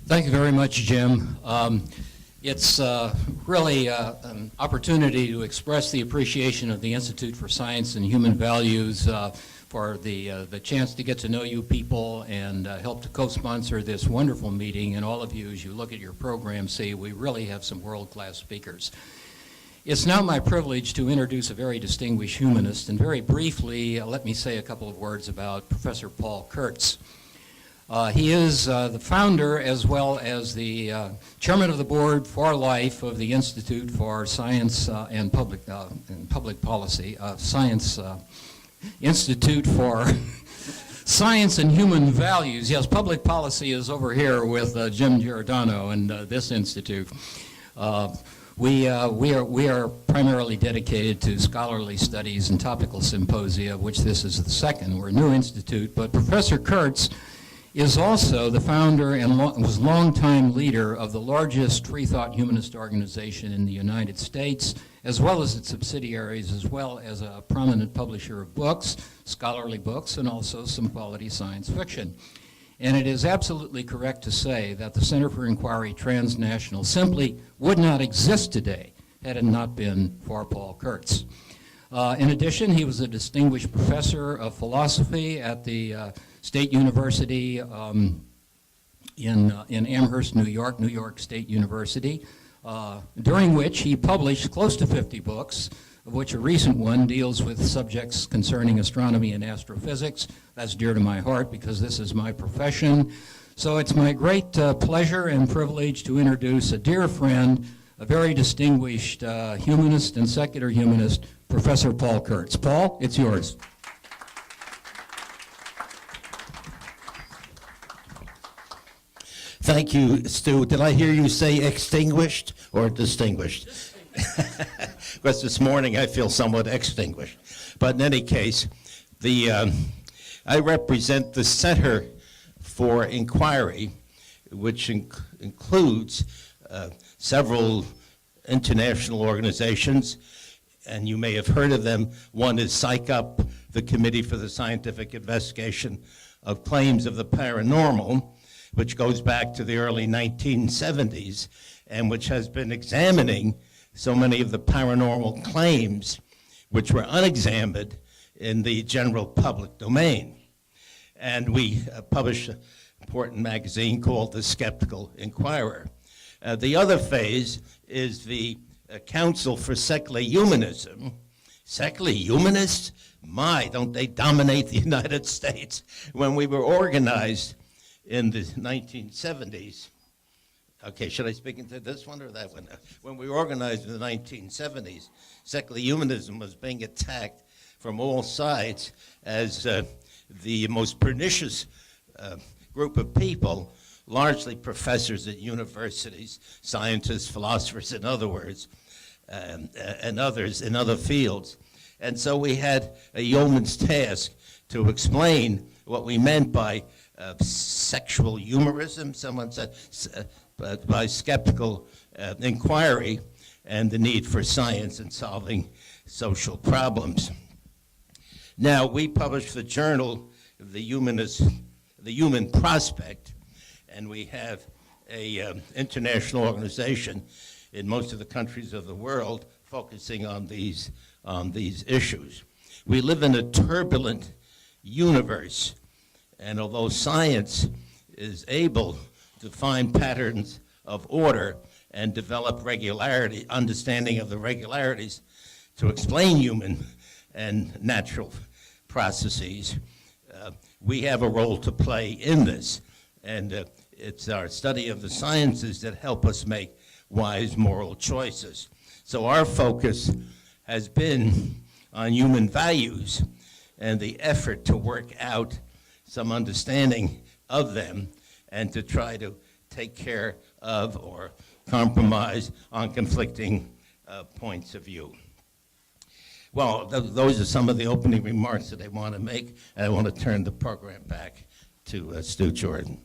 Thank you very much, Jim. It's really an opportunity to express the appreciation of the Institute for Science and Human Values for the chance to get to know you people and help to co-sponsor this wonderful meeting. And all of you, as you look at your program, see we really have some world-class speakers. It's now my privilege to introduce a very distinguished humanist, and very briefly, let me say a couple of words about Professor Paul Kurtz. He is the founder as well as the chairman of the board for life of the Institute for Science and Public Policy, Science Institute for Science and Human Values. Yes, public policy is over here with Jim Giordano and this institute. We are primarily dedicated to scholarly studies and topical symposia, of which this is the second. We're a new institute, but Professor Kurtz is also the founder and was longtime leader of the largest free thought humanist organization in the United States, as well as its subsidiaries, as well as a prominent publisher of books, scholarly books, and also some quality science fiction. And it is absolutely correct to say that the Center for Inquiry Transnational simply would not exist today had it not been for Paul Kurtz. In addition, he was a distinguished professor of philosophy at the State University in Amherst, New York State University, during which he published close to 50 books, of which a recent one deals with subjects concerning astronomy and astrophysics. That's dear to my heart because this is my profession. So it's my great pleasure and privilege to introduce a dear friend, a very distinguished humanist and secular humanist, Professor Paul Kurtz. Paul, it's yours. Thank you, Stu. Did I hear you say extinguished or distinguished? Because this morning I feel somewhat extinguished. But in any case, I represent the Center for Inquiry, which includes several international organizations, and you may have heard of them. One is CSICOP, the Committee for the Scientific Investigation of Claims of the Paranormal, which goes back to the early 1970s, and which has been examining so many of the paranormal claims which were unexamined in the general public domain. And we published an important magazine called The Skeptical Inquirer. The other phase is the Council for Secular Humanism. Secular humanists? My, don't they dominate the United States? When we were organized in the 1970s, okay, should I speak into this one or that one? When we were organized in the 1970s, secular humanism was being attacked from all sides as the most pernicious group of people, largely professors at universities, scientists, philosophers, in other words, and others in other fields. And so we had a yeoman's task to explain what we meant by sexual humorism, someone said, by skeptical inquiry, and the need for science in solving social problems. Now, we published the journal, The Human Prospect, and we have a international organization in most of the countries of the world focusing on these issues. We live in a turbulent universe, and although science is able to find patterns of order and develop regularity, understanding of the regularities to explain human and natural processes, we have a role to play in this. And it's our study of the sciences that help us make wise moral choices. So our focus has been on human values and the effort to work out some understanding of them and to try to take care of or compromise on conflicting points of view. Well, those are some of the opening remarks that I want to make, and I want to turn the program back to Stu Jordan.